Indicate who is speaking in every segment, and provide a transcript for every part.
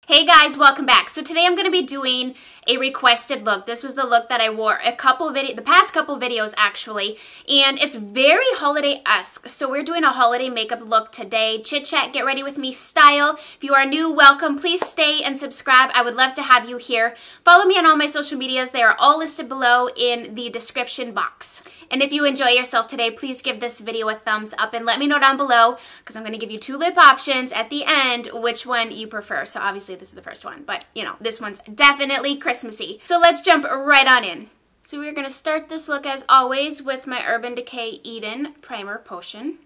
Speaker 1: Hey guys, welcome back. So today I'm going to be doing a requested look. This was the look that I wore the past couple videos actually, and it's very holiday-esque. So we're doing a holiday makeup look today. Chit chat, get ready with me style. If you are new, welcome. Please stay and subscribe. I would love to have you here. Follow me on all my social medias. They are all listed below in the description box. And if you enjoy yourself today, please give this video a thumbs up and let me know down below, because I'm going to give you two lip options at the end, which one you prefer. So obviously this is the first one, but you know, this one's definitely Christmassy. So let's jump right on in. So we're going to start this look as always with my Urban Decay Eden Primer Potion.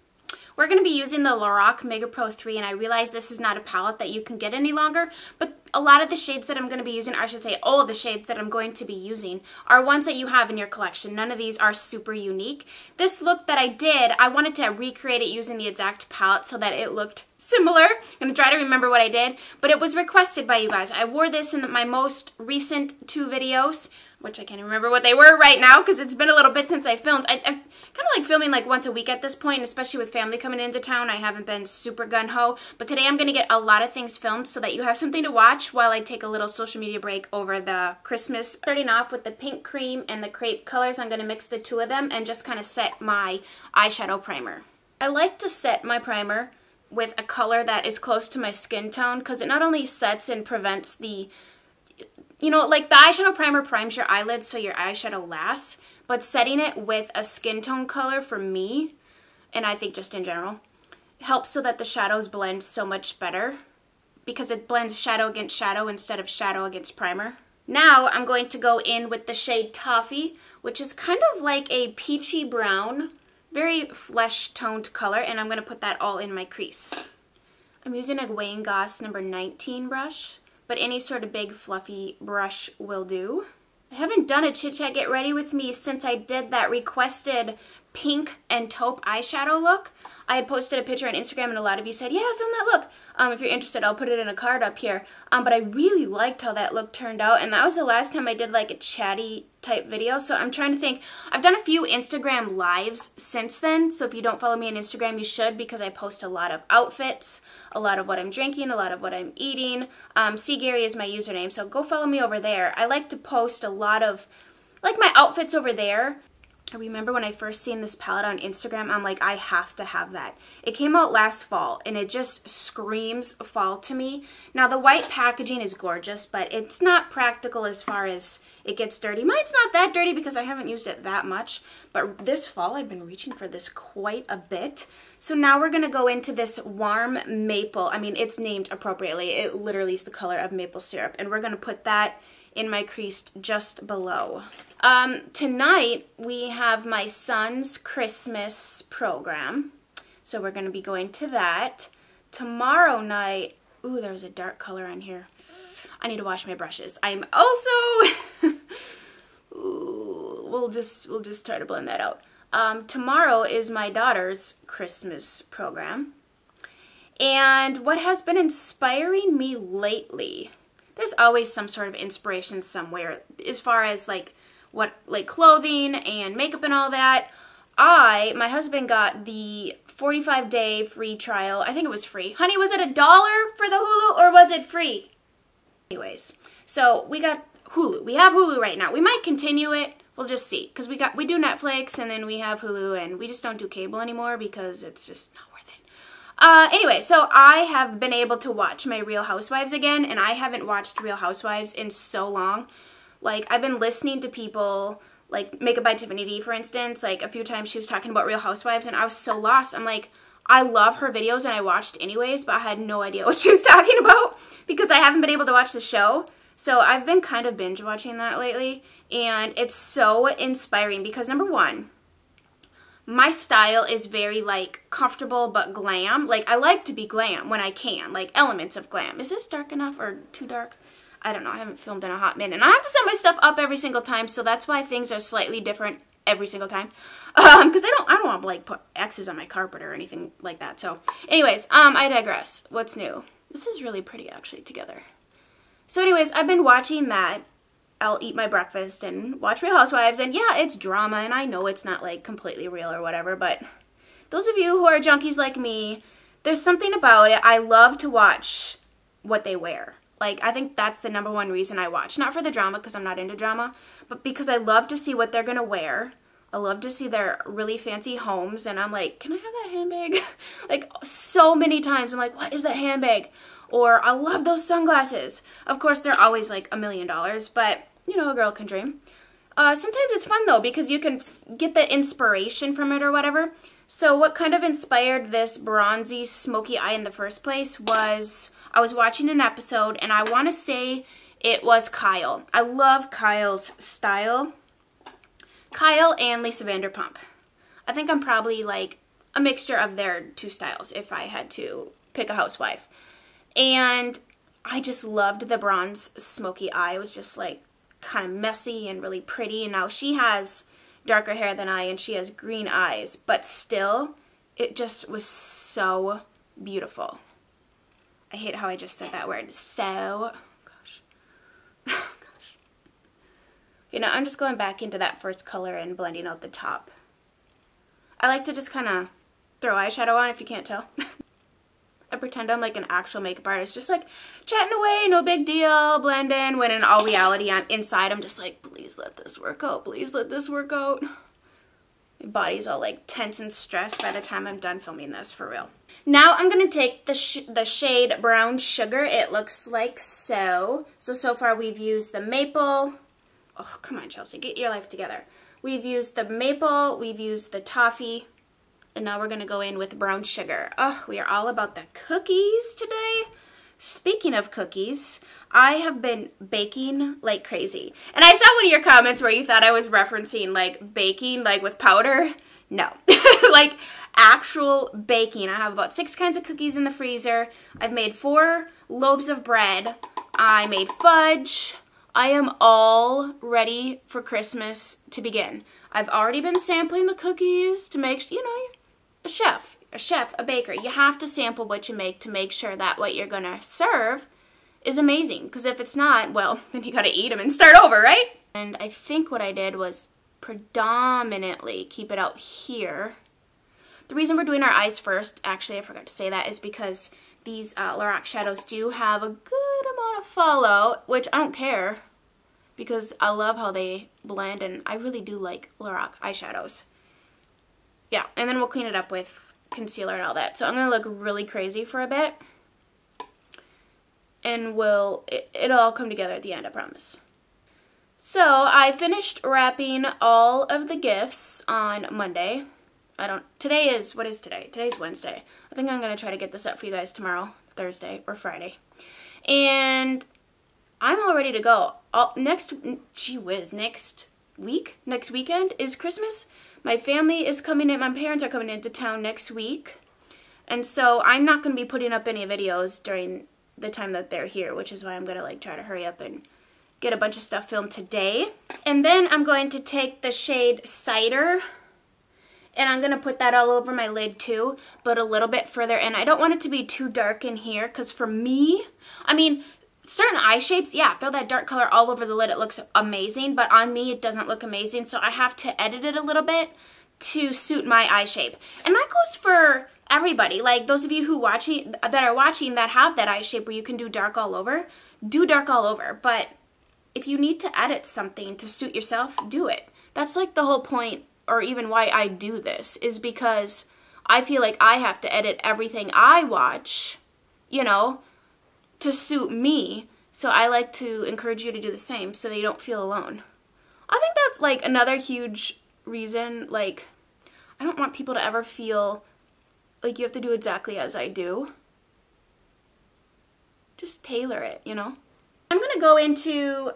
Speaker 1: We're going to be using the Lorac Mega Pro 3, and I realize this is not a palette that you can get any longer, but a lot of the shades that I'm going to be using, or I should say all of the shades that I'm going to be using, are ones that you have in your collection. None of these are super unique. This look that I did, I wanted to recreate it using the exact palette so that it looked similar. I'm going to try to remember what I did, but it was requested by you guys. I wore this in my most recent two videos, which I can't even remember what they were right now because it's been a little bit since I filmed. I'm kind of like filming like once a week at this point, especially with family coming into town. I haven't been super gung-ho, but today I'm going to get a lot of things filmed so that you have something to watch while I take a little social media break over the Christmas. Starting off with the pink cream and the crepe colors, I'm going to mix the two of them and just kind of set my eyeshadow primer. I like to set my primer with a color that is close to my skin tone because it not only sets and prevents the, you know, like the eyeshadow primer primes your eyelids so your eyeshadow lasts, but setting it with a skin tone color for me, and I think just in general, helps so that the shadows blend so much better because it blends shadow against shadow instead of shadow against primer. Now I'm going to go in with the shade Toffee, which is kind of like a peachy brown, very flesh-toned color, and I'm going to put that all in my crease. I'm using a Wayne Goss number 19 brush, but any sort of big fluffy brush will do. I haven't done a Chit Chat Get Ready With Me since I did that requested pink and taupe eyeshadow look. I had posted a picture on Instagram and a lot of you said, yeah, film that look. If you're interested, I'll put it in a card up here. But I really liked how that look turned out, and that was the last time I did like a chatty type video. So I'm trying to think. I've done a few Instagram lives since then, so if you don't follow me on Instagram, you should, because I post a lot of outfits, a lot of what I'm drinking, a lot of what I'm eating. Garay is my username, so go follow me over there. I like to post a lot of like my outfits over there. I remember when I first seen this palette on Instagram, I'm like, I have to have that. It came out last fall, and it just screams fall to me. Now, the white packaging is gorgeous, but it's not practical as far as it gets dirty. Mine's not that dirty because I haven't used it that much, but this fall I've been reaching for this quite a bit. So now we're going to go into this warm maple. I mean, it's named appropriately. It literally is the color of maple syrup, and we're going to put that in my crease just below. Tonight we have my son's Christmas program, so we're going to be going to that. Tomorrow night, ooh, there's a dark color on here. I need to wash my brushes. I'm also, ooh, we'll just try to blend that out. Tomorrow is my daughter's Christmas program, and what has been inspiring me lately, there's always some sort of inspiration somewhere as far as like clothing and makeup and all that. My husband got the 45-day free trial. I think it was free. Honey, was it $1 for the Hulu or was it free? Anyways, so we got Hulu. We have Hulu right now. We might continue it. We'll just see, because we do Netflix and then we have Hulu, and we just don't do cable anymore because it's just not worth it. Anyway, so I have been able to watch my Real Housewives again, and I haven't watched Real Housewives in so long. Like, I've been listening to people, like Makeup by Tiffany D, for instance. Like, a few times she was talking about Real Housewives, and I was so lost. I'm like, I love her videos, and I watched anyways, but I had no idea what she was talking about because I haven't been able to watch the show. So I've been kind of binge watching that lately, and it's so inspiring because, number one, my style is very, like, comfortable but glam. Like, I like to be glam when I can, like, elements of glam. Is this dark enough or too dark? I don't know. I haven't filmed in a hot minute. And I have to set my stuff up every single time, so that's why things are slightly different every single time. Because I don't want to, like, put X's on my carpet or anything like that. So, anyways, I digress. What's new? This is really pretty, actually, together. So, anyways, I've been watching that. I'll eat my breakfast and watch Real Housewives, and yeah, it's drama, and I know it's not, like, completely real or whatever, but those of you who are junkies like me, there's something about it. I love to watch what they wear. Like, I think that's the #1 reason I watch. Not for the drama, because I'm not into drama, but because I love to see what they're going to wear. I love to see their really fancy homes, and I'm like, can I have that handbag? Like, so many times I'm like, what is that handbag? Or, I love those sunglasses. Of course, they're always like $1 million, but, you know, a girl can dream. Sometimes it's fun, though, because you can get the inspiration from it or whatever. So what kind of inspired this bronzy, smoky eye in the first place was I was watching an episode, and I want to say it was Kyle. I love Kyle's style. Kyle and Lisa Vanderpump. I think I'm probably like a mixture of their two styles if I had to pick a housewife. And I just loved the bronze smoky eye. It was just like kind of messy and really pretty. And now she has darker hair than I, and she has green eyes, but still, it just was so beautiful. I hate how I just said that word. So, gosh. Gosh. You know, I'm just going back into that first color and blending out the top. I like to just kind of throw eyeshadow on if you can't tell. I pretend I'm like an actual makeup artist, just like chatting away, no big deal, blend in, when in all reality, inside I'm just like, please let this work out, please let this work out. My body's all like tense and stressed by the time I'm done filming this, for real. Now I'm going to take the shade Brown Sugar. It looks like so. So far we've used the maple. Oh, come on, Chelsea, get your life together. We've used the maple, we've used the toffee, and now we're going to go in with Brown Sugar. Oh, we are all about the cookies today. Speaking of cookies, I have been baking like crazy. And I saw one of your comments where you thought I was referencing like baking like with powder. No, like actual baking. I have about 6 kinds of cookies in the freezer. I've made 4 loaves of bread. I made fudge. I am all ready for Christmas to begin. I've already been sampling the cookies to make, you know, a chef, a baker. You have to sample what you make to make sure that what you're gonna serve is amazing. Because if it's not, well, then you gotta eat them and start over, right? And I think what I did was predominantly keep it out here. The reason we're doing our eyes first, actually I forgot to say that, is because these Lorac shadows do have a good amount of fallout, which I don't care, because I love how they blend, and I really do like Lorac eyeshadows. Yeah, and then we'll clean it up with concealer and all that. So I'm going to look really crazy for a bit, and it'll all come together at the end, I promise. So I finished wrapping all of the gifts on Monday. Today is, what is today? Today's Wednesday. I think I'm going to try to get this up for you guys tomorrow, Thursday, or Friday. And I'm all ready to go. Next weekend is Christmas. My family is coming in, my parents are coming into town next week. And so I'm not going to be putting up any videos during the time that they're here, which is why I'm going to like try to hurry up and get a bunch of stuff filmed today. And then I'm going to take the shade Cider, and I'm going to put that all over my lid too, but a little bit further in. I don't want it to be too dark in here, because for me, I mean, certain eye shapes, yeah, throw that dark color all over the lid, it looks amazing, but on me it doesn't look amazing, so I have to edit it a little bit to suit my eye shape. And that goes for everybody. Like those of you that are watching that have that eye shape where you can do dark all over, do dark all over. But if you need to edit something to suit yourself, do it. That's like the whole point, or even why I do this, is because I feel like I have to edit everything I watch, you know, to suit me. So I like to encourage you to do the same so that you don't feel alone. I think that's like another huge reason. Like, I don't want people to ever feel like you have to do exactly as I do. Just tailor it, you know? I'm gonna go into,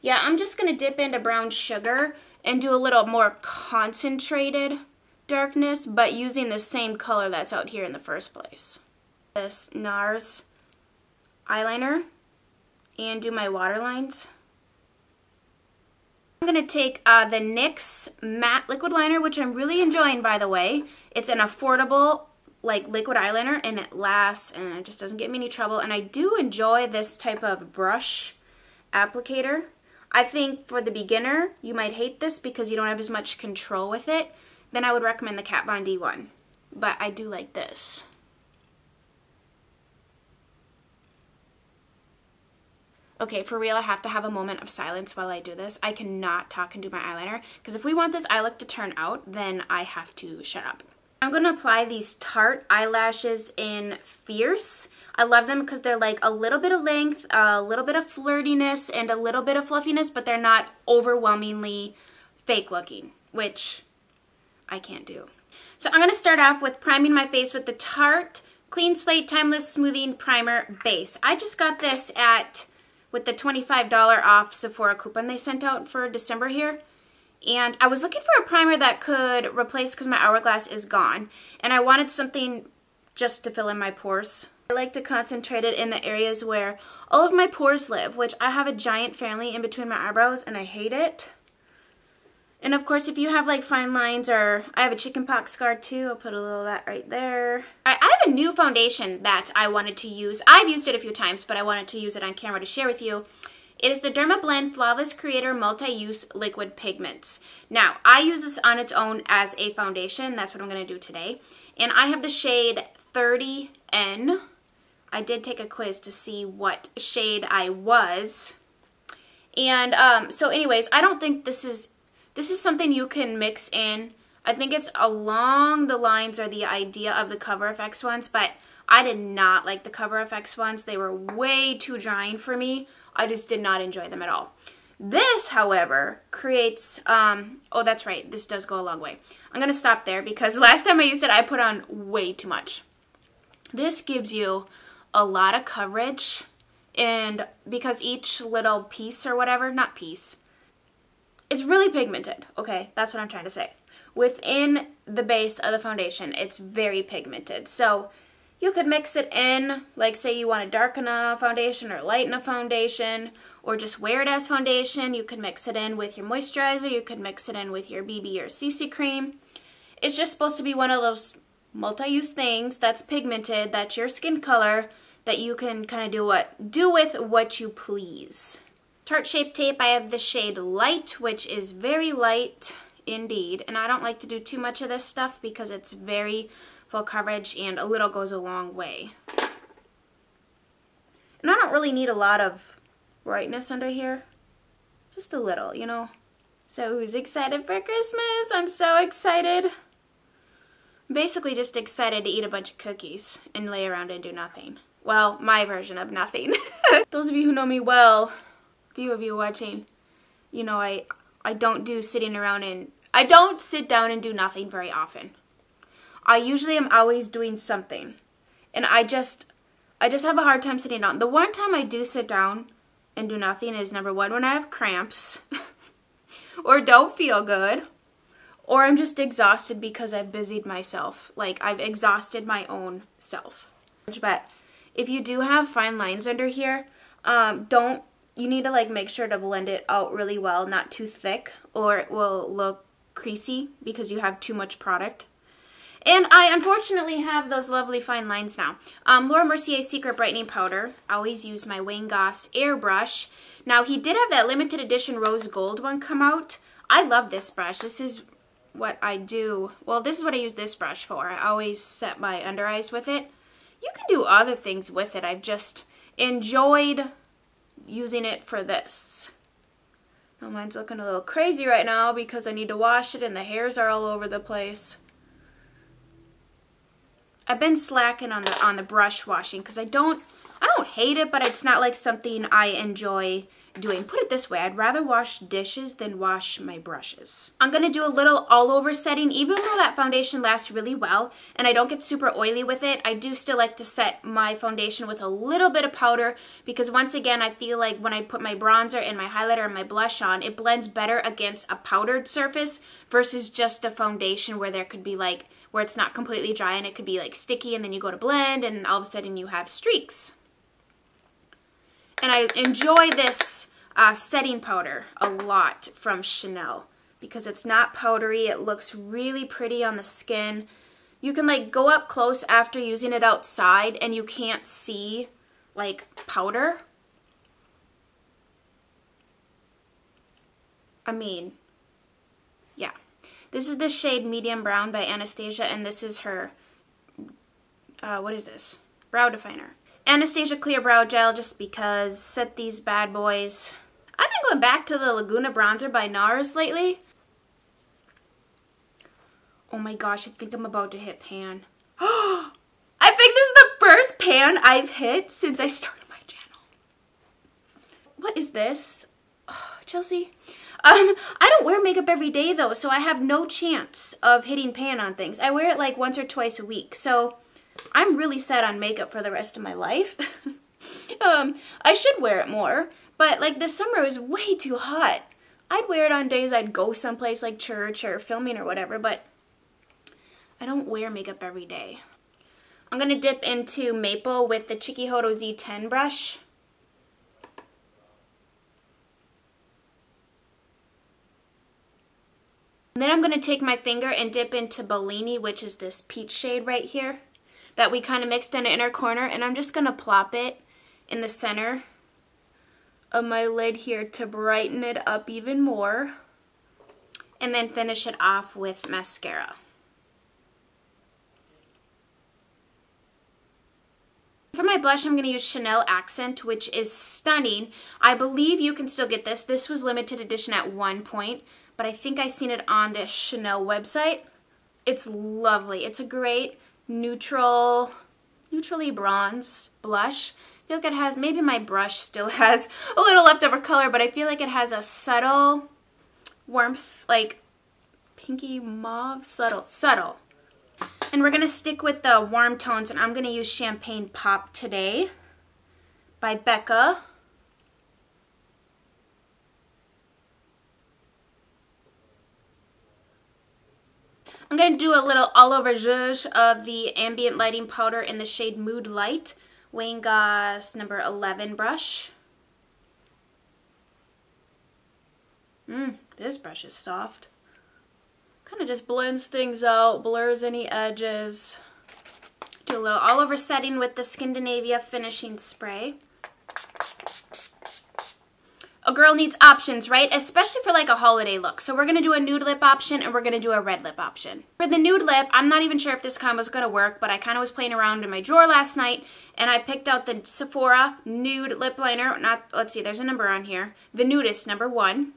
Speaker 1: yeah, I'm just gonna dip into Brown Sugar and do a little more concentrated darkness, but using the same color that's out here in the first place. This NARS eyeliner, and do my waterlines. I'm going to take the NYX matte liquid liner, which I'm really enjoying, by the way. It's an affordable like liquid eyeliner, and it lasts, and it just doesn't get me any trouble. And I do enjoy this type of brush applicator. I think for the beginner, you might hate this because you don't have as much control with it. Then I would recommend the Kat Von D one. But I do like this. Okay, for real, I have to have a moment of silence while I do this. I cannot talk and do my eyeliner, because if we want this eye look to turn out, then I have to shut up. I'm going to apply these Tarte eyelashes in Fierce. I love them because they're like a little bit of length, a little bit of flirtiness, and a little bit of fluffiness, but they're not overwhelmingly fake looking, which I can't do. So I'm going to start off with priming my face with the Tarte Clean Slate Timeless Smoothing Primer Base. I just got this with the $25 off Sephora coupon they sent out for December here. And I was looking for a primer that could replace, because my Hourglass is gone, and I wanted something just to fill in my pores. I like to concentrate it in the areas where all of my pores live, which I have a giant family in between my eyebrows, and I hate it. And of course, if you have like fine lines, or I have a chickenpox scar too, I'll put a little of that right there. I have a new foundation that I wanted to use. I've used it a few times, but I wanted to use it on camera to share with you. It is the Dermablend Flawless Creator Multi-Use Liquid Pigments. Now, I use this on its own as a foundation. That's what I'm going to do today. And I have the shade 30N. I did take a quiz to see what shade I was. And so anyways, I don't think this is something you can mix in. I think it's along the lines or the idea of the Cover FX ones, but I did not like the Cover FX ones. They were way too drying for me. I just did not enjoy them at all. This, however, creates, oh, that's right, this does go a long way. I'm going to stop there because last time I used it, I put on way too much. This gives you a lot of coverage, and because each little piece or whatever, not piece, it's really pigmented, okay? That's what I'm trying to say. Within the base of the foundation, it's very pigmented. So you could mix it in, like say you want to darken a foundation or lighten a foundation, or just wear it as foundation. You could mix it in with your moisturizer. You could mix it in with your BB or CC cream. It's just supposed to be one of those multi-use things that's pigmented, that's your skin color, that you can kind of do with what you please. Tarte Shape Tape, I have the shade Light, which is very light indeed. And I don't like to do too much of this stuff because it's very full coverage and a little goes a long way. And I don't really need a lot of brightness under here. Just a little, you know. So who's excited for Christmas? I'm so excited. I'm basically just excited to eat a bunch of cookies and lay around and do nothing. Well, my version of nothing. Those of you who know me well, few of you watching, you know I don't do sitting around and I don't sit down and do nothing very often. I usually am always doing something, and I just have a hard time sitting down. The one time I do sit down and do nothing is number one, when I have cramps or don't feel good, or I'm just exhausted because I've busied myself. Like, I've exhausted my own self. But if you do have fine lines under here, you need to like make sure to blend it out really well, not too thick, or it will look creasy because you have too much product. And I unfortunately have those lovely fine lines now. Laura Mercier Secret Brightening Powder. I always use my Wayne Goss airbrush. Now, he did have that limited edition rose gold one come out. I love this brush. This is what I do. Well, this is what I use this brush for. I always set my under eyes with it. You can do other things with it. I've just enjoyed using it for this. Now, mine's looking a little crazy right now because I need to wash it and the hairs are all over the place. I've been slacking on the brush washing because I don't hate it, but it's not like something I enjoy doing. Put it this way, I'd rather wash dishes than wash my brushes. I'm going to do a little all over setting. Even though that foundation lasts really well and I don't get super oily with it, I do still like to set my foundation with a little bit of powder because once again, I feel like when I put my bronzer and my highlighter and my blush on, it blends better against a powdered surface versus just a foundation where there could be like, where it's not completely dry and it could be like sticky and then you go to blend and all of a sudden you have streaks. And I enjoy this setting powder a lot from Chanel because it's not powdery. It looks really pretty on the skin. You can like go up close after using it outside and you can't see like powder. I mean, yeah. This is the shade Medium Brown by Anastasia, and this is her, what is this? Brow definer. Anastasia Clear Brow Gel just because. Set these bad boys. I've been going back to the Laguna Bronzer by NARS lately. Oh my gosh, I think I'm about to hit pan. I think this is the first pan I've hit since I started my channel. What is this? Oh, Chelsea? I don't wear makeup every day though, so I have no chance of hitting pan on things. I wear it like once or twice a week, so I'm really set on makeup for the rest of my life. I should wear it more, but like this summer is way too hot. I'd wear it on days I'd go someplace like church or filming or whatever, but I don't wear makeup every day. I'm going to dip into Maple with the Chikuhodo Z10 brush. And then I'm going to take my finger and dip into Bellini, which is this peach shade right here that we kind of mixed in the inner corner, and I'm just going to plop it in the center of my lid here to brighten it up even more, and then finish it off with mascara. For my blush, I'm going to use Chanel Accent, which is stunning. I believe you can still get this. This was limited edition at one point, but I think I seen it on the Chanel website. It's lovely. It's a great neutrally bronze blush. I feel like it has, maybe my brush still has a little leftover color, but I feel like it has a subtle warmth, like pinky mauve, subtle. And we're going to stick with the warm tones, and I'm going to use Champagne Pop today by Becca. I'm going to do a little all over zhuzh of the Ambient Lighting Powder in the shade Mood Light, Wayne Goss number 11 brush. This brush is soft. Kind of just blends things out, blurs any edges. Do a little all over setting with the Scandinavia Finishing Spray. A girl needs options, right? Especially for like a holiday look. So we're going to do a nude lip option and we're going to do a red lip option. For the nude lip, I'm not even sure if this combo is going to work, but I kind of was playing around in my drawer last night and I picked out the Sephora Nude Lip Liner. Let's see, there's a number on here. The Nudist, number 1.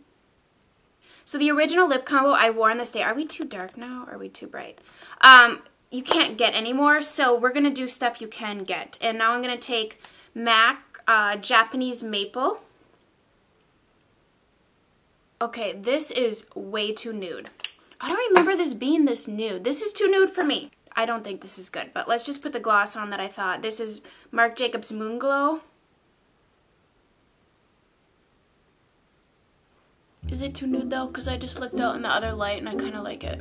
Speaker 1: So the original lip combo I wore on this day, are we too dark now or are we too bright? You can't get anymore, so we're going to do stuff you can get. And now I'm going to take MAC Japanese Maple. Okay, this is way too nude. I don't remember this being this nude. This is too nude for me. I don't think this is good, but let's just put the gloss on that I thought. This is Marc Jacobs Moon Glow. Is it too nude though? Because I just looked out in the other light and I kind of like it.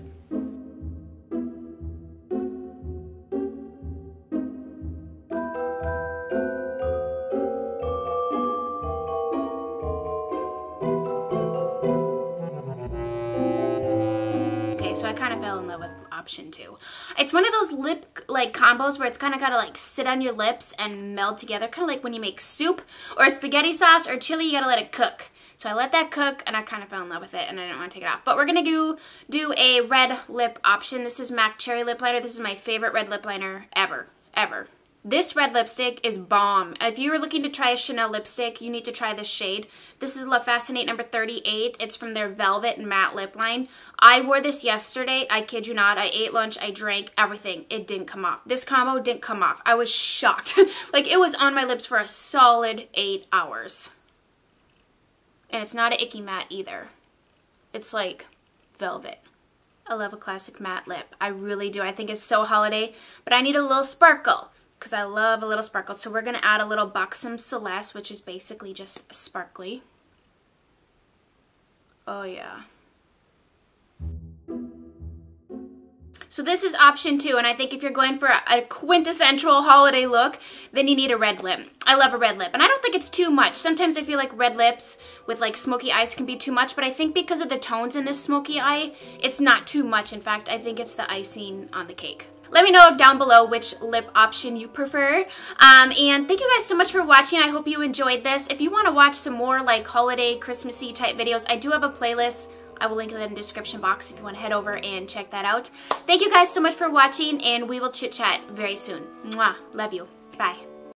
Speaker 1: So I kind of fell in love with option 2. It's one of those lip like combos where it's kind of got to like sit on your lips and meld together, kind of like when you make soup or spaghetti sauce or chili, you got to let it cook. So I let that cook and I kind of fell in love with it and I didn't want to take it off. But we're going to do a red lip option. This is MAC Cherry Lip Liner. This is my favorite red lip liner ever. This red lipstick is bomb. If you were looking to try a Chanel lipstick, you need to try this shade. This is La Fascinate number 38. It's from their Velvet Matte Lip line. I wore this yesterday. I kid you not. I ate lunch. I drank everything. It didn't come off. This combo didn't come off. I was shocked. Like it was on my lips for a solid 8 hours. And it's not an icky matte either. It's like velvet. I love a classic matte lip. I really do. I think it's so holiday, but I need a little sparkle because I love a little sparkle. So we're going to add a little Buxom Celeste, which is basically just sparkly. Oh yeah. So this is option 2, and I think if you're going for a quintessential holiday look, then you need a red lip. I love a red lip, and I don't think it's too much. Sometimes I feel like red lips with like smoky eyes can be too much, but I think because of the tones in this smoky eye, it's not too much. In fact, I think it's the icing on the cake. Let me know down below which lip option you prefer. And thank you guys so much for watching. I hope you enjoyed this. If you want to watch some more like holiday, Christmassy type videos, I do have a playlist. I will link it in the description box if you want to head over and check that out. Thank you guys so much for watching, and we will chit chat very soon. Mwah. Love you. Bye.